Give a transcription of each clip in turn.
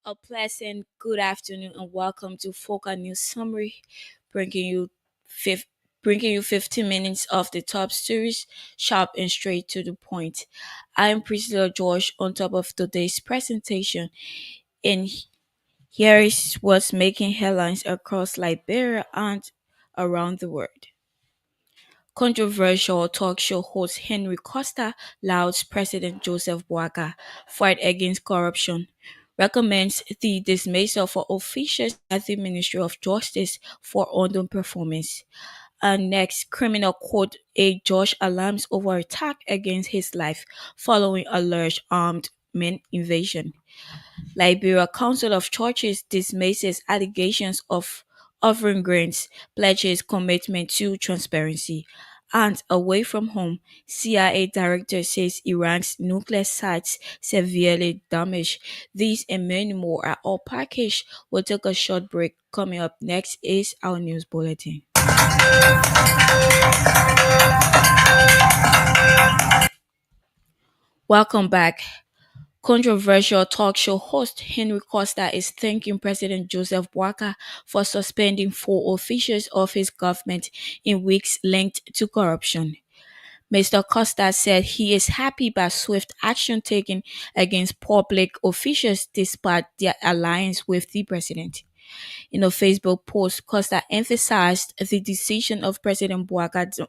A pleasant good afternoon and welcome to Foca News Summary, bringing you fif- bringing you 15 minutes of the top stories, sharp and straight to the point. I am Priscilla George on top of today's presentation, and here is what's making headlines across Liberia and around the world. Controversial talk show host Henry Costa louds President Joseph Boakai fight against corruption, recommends the dismissal for officials at the Ministry of Justice for undue performance. And next, criminal court a judge alarms over attack against his life following alleged armed men invasion. Liberia Council of Churches dismisses allegations of offering grants, pledges commitment to transparency. And away from home, CIA director says Iran's nuclear sites severely damaged. These and many more are all packaged. We'll take a short break. Coming up next is our news bulletin. Welcome back. Controversial talk show host Henry Costa is thanking President Joseph Boakai for suspending four officials of his government in weeks linked to corruption. Mr. Costa said he is happy by swift action taken against public officials despite their alliance with the president. In a Facebook post, Costa emphasized the decision of President Boakai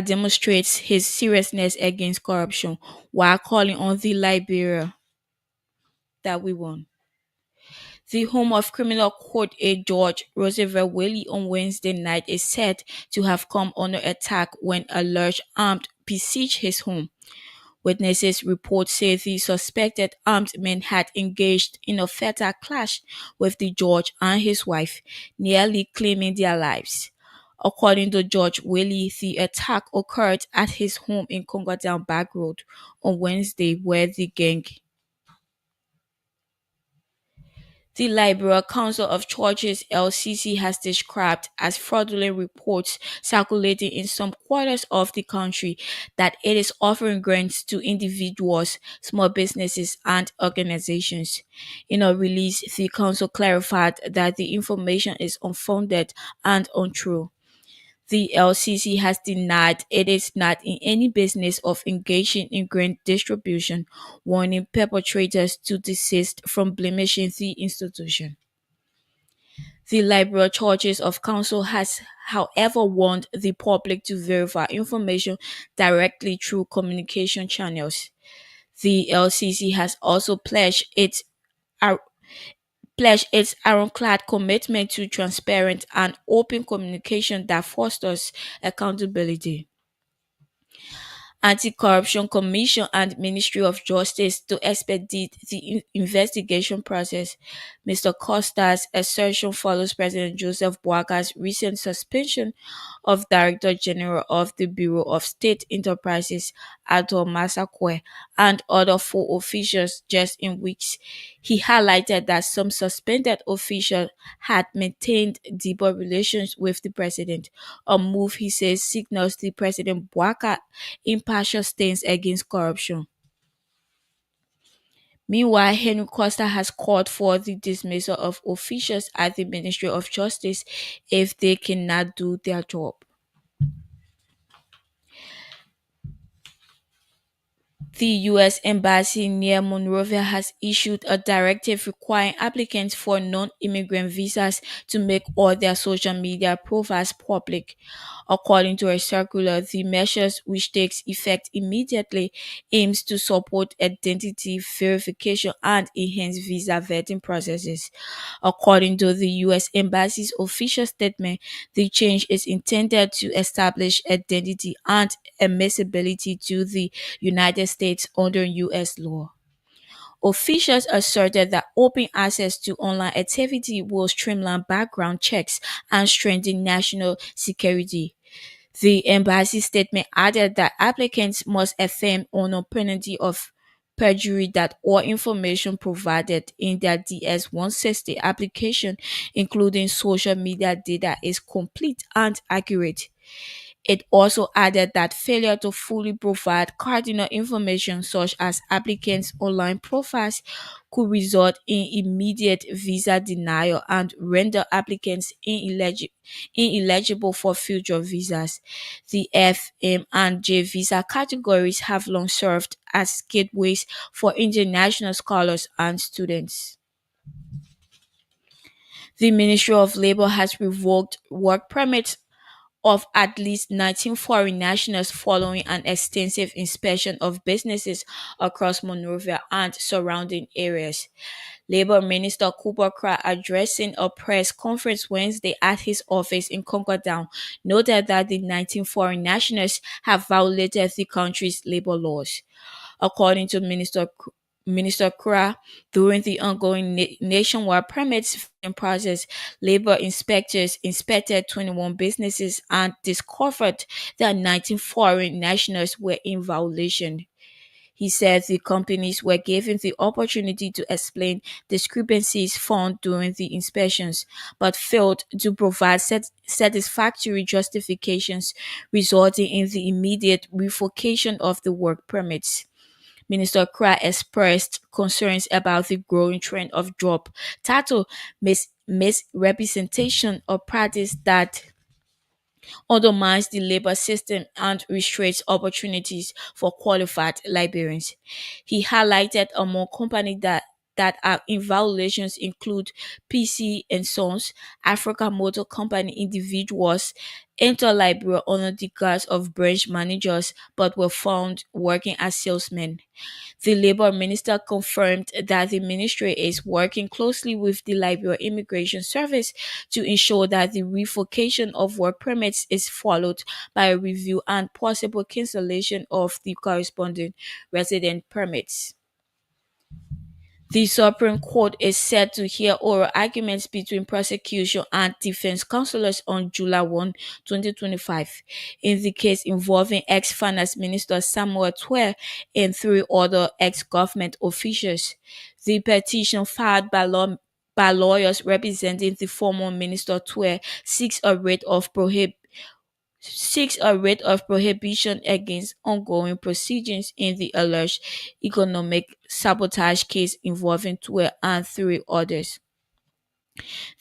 demonstrates his seriousness against corruption while calling on the Liberia that we won. The home of criminal court aide George Roosevelt Willie on Wednesday night is said to have come under attack when a large armed besieged his home. Witnesses report say the suspected armed men had engaged in a fatal clash with the judge and his wife, nearly claiming their lives. According to Judge Willie, the attack occurred at his home in Congotown Back Road on Wednesday, where the Liberal Council of Churches (LCC) has described as fraudulent reports circulating in some quarters of the country that it is offering grants to individuals, small businesses, and organizations. In a release, the council clarified that the information is unfounded and untrue. The LCC has denied it is not in any business of engaging in grant distribution, warning perpetrators to desist from blemishing the institution. The Liberal Churches of Council has, however, warned the public to verify information directly through communication channels. The LCC has also ar- pledged its ironclad commitment to transparent and open communication that fosters accountability. Anti-Corruption Commission and Ministry of Justice to expedite the investigation process. Mr. Costa's assertion follows President Joseph Boakai's recent suspension of Director General of the Bureau of State Enterprises, Arthur Masakwe, and other four officials just in weeks. He highlighted that some suspended officials had maintained deeper relations with the president, a move he says signals the President Boakai impartial stance against corruption. Meanwhile, Henry Costa has called for the dismissal of officials at the Ministry of Justice if they cannot do their job. The U.S. Embassy near Monrovia has issued a directive requiring applicants for non-immigrant visas to make all their social media profiles public. According to a circular, the measures, which takes effect immediately, aims to support identity verification and enhance visa vetting processes. According to the U.S. Embassy's official statement, the change is intended to establish identity and admissibility to the United States under U.S. law. Officials asserted that open access to online activity will streamline background checks and strengthen national security. The embassy statement added that applicants must affirm on a penalty of perjury that all information provided in their DS-160 application, including social media data, is complete and accurate. It also added that failure to fully provide cardinal information such as applicants' online profiles could result in immediate visa denial and render applicants ineligible for future visas. The F, M, and J visa categories have long served as gateways for international scholars and students. The Ministry of Labor has revoked work permits of at least 19 foreign nationals following an extensive inspection of businesses across Monrovia and surrounding areas. Labor Minister Cooper Cry, addressing a press conference Wednesday at his office in Concordown, noted that the 19 foreign nationals have violated the country's labor laws. According to Minister Kra, during the ongoing nationwide permits filling process, labor inspectors inspected 21 businesses and discovered that 19 foreign nationals were in violation. He said the companies were given the opportunity to explain discrepancies found during the inspections, but failed to provide satisfactory justifications, resulting in the immediate revocation of the work permits. Minister Kra expressed concerns about the growing trend of job title misrepresentation or practice that undermines the labor system and restricts opportunities for qualified Liberians. He highlighted among companies that are in violations include PC and Sons, Africa Motor Company individuals enter Liberia under the guise of branch managers but were found working as salesmen. The Labour Minister confirmed that the ministry is working closely with the Liberia Immigration Service to ensure that the revocation of work permits is followed by a review and possible cancellation of the corresponding resident permits. The Supreme Court is set to hear oral arguments between prosecution and defense counsels on July 1, 2025, in the case involving ex-Finance Minister Samuel Twe and three other ex-government officials. The petition filed by lawyers representing the former Minister Twe seeks a writ of prohibition against ongoing proceedings in the alleged economic sabotage case involving Twe and three others.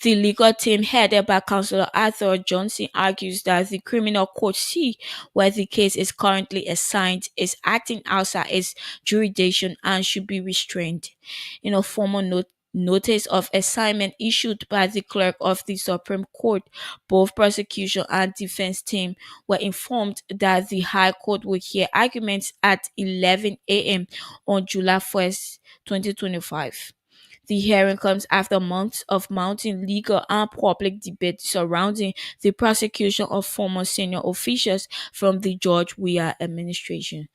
The legal team headed by Councillor Arthur Johnson argues that the Criminal Court C, where the case is currently assigned, is acting outside its jurisdiction and should be restrained. In a formal notice of assignment issued by the clerk of the Supreme Court, both prosecution and defense team were informed that the High Court would hear arguments at 11 a.m. on July 1st, 2025. The hearing comes after months of mounting legal and public debate surrounding the prosecution of former senior officials from the George Weah administration.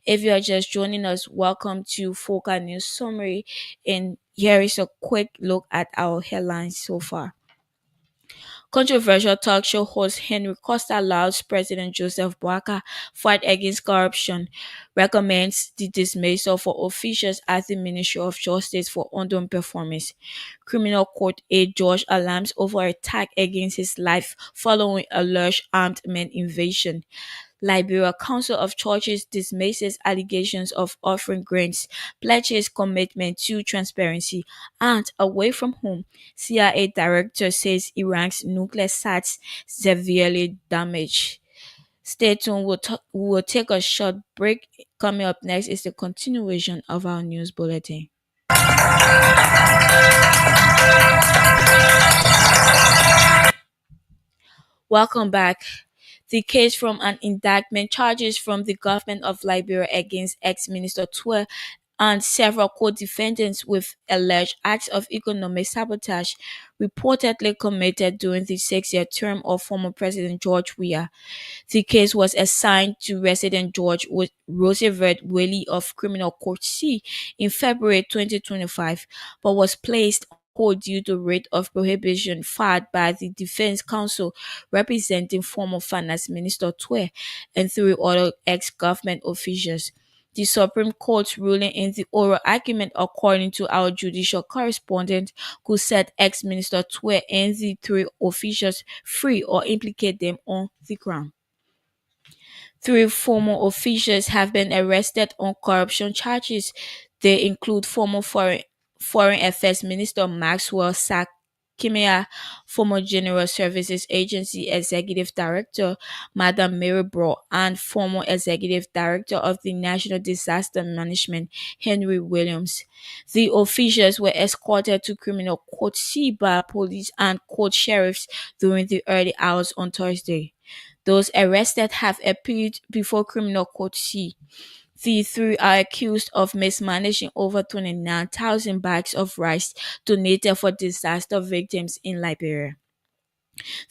If you are just joining us, welcome to Focal News Summary, and here is a quick look at our headlines so far. Controversial talk show host Henry Costa lauds President Joseph Boakai fight against corruption, recommends the dismissal for officials at the Ministry of Justice for underperformance. Criminal court aide George alarms over attack against his life following alleged armed men invasion. Liberia Council of Churches dismisses allegations of offering grants, pledges commitment to transparency, and away from home, CIA director says Iran's nuclear sites severely damaged. Stay tuned. We'll take a short break. Coming up next is the continuation of our news bulletin. Welcome back. The case from an indictment charges from the government of Liberia against ex-minister Twe and several co-defendants with alleged acts of economic sabotage reportedly committed during the 6-year term of former President George Weah. The case was assigned to resident George Roosevelt Wiley of Criminal Court C in February 2025, but was placed on hold due to writ of prohibition filed by the defense counsel representing former Finance Minister Twe and three other ex-government officials. The Supreme Court's ruling in the oral argument, according to our judicial correspondent, could set ex-minister Twe and the three officials free or implicate them on the ground. Three former officials have been arrested on corruption charges. They include former Foreign Affairs Minister Maxwell Sakimia, former General Services Agency Executive Director Madam Mary Bro, and former Executive Director of the National Disaster Management Henry Williams. The officials were escorted to criminal court C by police and court sheriffs during the early hours on Thursday. Those arrested have appeared before criminal court C. The three are accused of mismanaging over 29,000 bags of rice donated for disaster victims in Liberia.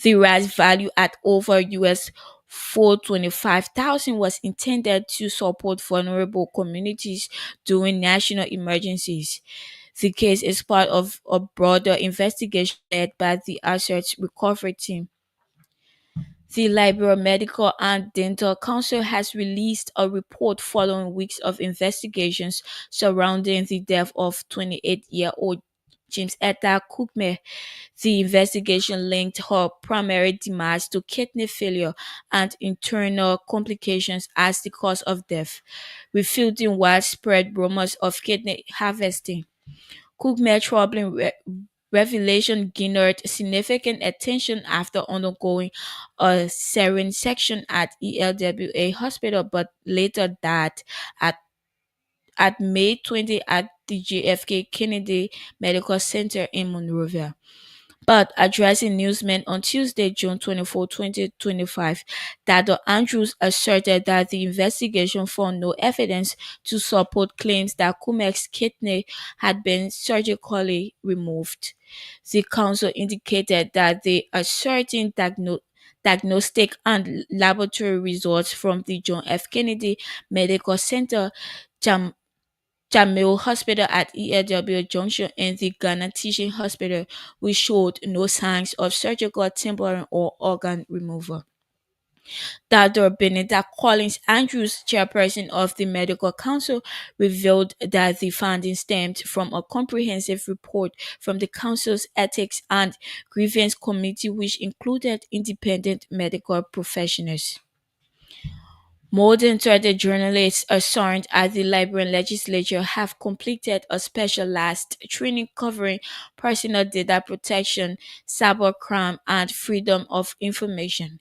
The rice, value at over US 425,000, was intended to support vulnerable communities during national emergencies. The case is part of a broader investigation led by the Assets Recovery Team. The Liberia Medical and Dental Council has released a report following weeks of investigations surrounding the death of 28-year-old James Etta Cookme. The investigation linked her primary demise to kidney failure and internal complications as the cause of death, refuting widespread rumors of kidney harvesting. Cook's troubling revelation garnered significant attention after undergoing a saline section at ELWA Hospital, but later died at, at May 20 at the JFK Kennedy Medical Center in Monrovia. But addressing newsmen on Tuesday, June 24, 2025, Dr. Andrews asserted that the investigation found no evidence to support claims that Kumek's kidney had been surgically removed. The council indicated that they are certain diagnostic and laboratory results from the John F. Kennedy Medical Center, Jamil Hospital at ELW Junction, and the Ghana Teaching Hospital, which showed no signs of surgical tampering or organ removal. Dr. Benita Collins Andrews, chairperson of the Medical Council, revealed that the findings stemmed from a comprehensive report from the Council's Ethics and Grievance Committee, which included independent medical professionals. More than 30 journalists assigned at the Liberian legislature have completed a specialized training covering personal data protection, cybercrime, and freedom of information.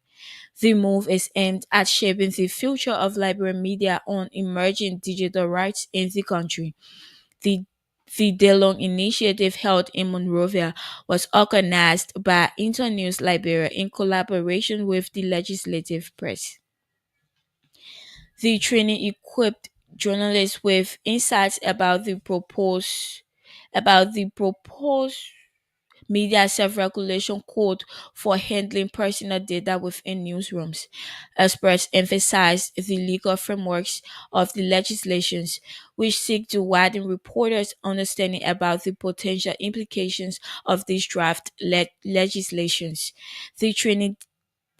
The move is aimed at shaping the future of Liberian media on emerging digital rights in the country. The the day-long initiative held in Monrovia was organized by Internews Liberia in collaboration with the legislative press. The training equipped journalists with insights about the proposed media self-regulation code for handling personal data within newsrooms. Experts emphasized the legal frameworks of the legislations, which seek to widen reporters' understanding about the potential implications of these draft legislations. The training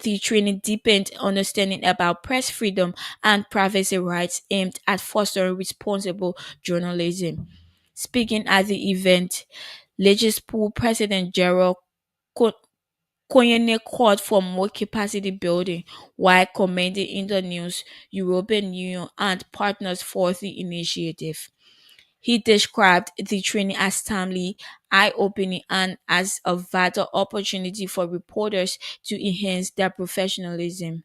the training deepened understanding about press freedom and privacy rights aimed at fostering responsible journalism. Speaking at the event, Legispool President Gerald Ko- Koyene called for more capacity building while commending Internews, European Union, and partners for the initiative. He described the training as timely, eye-opening, and as a vital opportunity for reporters to enhance their professionalism.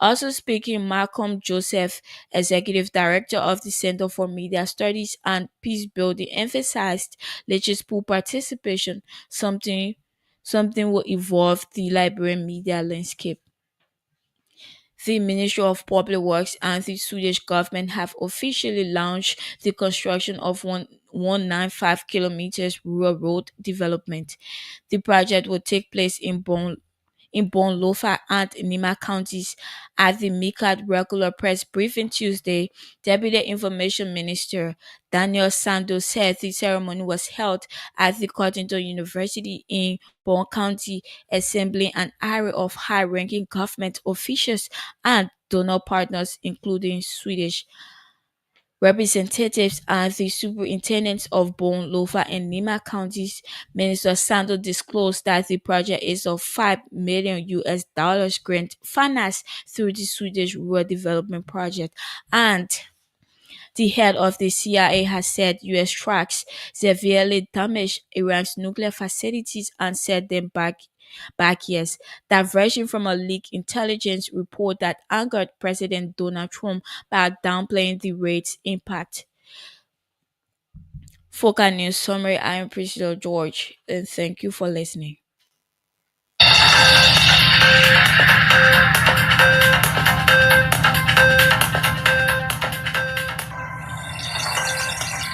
Also speaking, Malcolm Joseph, Executive Director of the Center for Media Studies and Peace Building, emphasized legislative participation, something will evolve the Liberian media landscape. The Ministry of Public Works and the Swedish government have officially launched the construction of 195 kilometers rural road development. The project will take place in Bonlofa and Nima counties. At the MICAD regular press briefing Tuesday, Deputy Information Minister Daniel Santos said the ceremony was held at the Cottington University in Bon County, assembling an array of high-ranking government officials and donor partners, including Swedish. Representatives and the superintendents of Bone, Lofa, and Lima counties, Minister Sando disclosed that the project is a 5 million US dollars grant financed through the Swedish Rural Development Project, and the head of the CIA has said US strikes severely damaged Iran's nuclear facilities and set them back years. Diversion from a leaked intelligence report that angered President Donald Trump by downplaying the raid's impact. Focal News Summary. I am Priscilla George, and thank you for listening.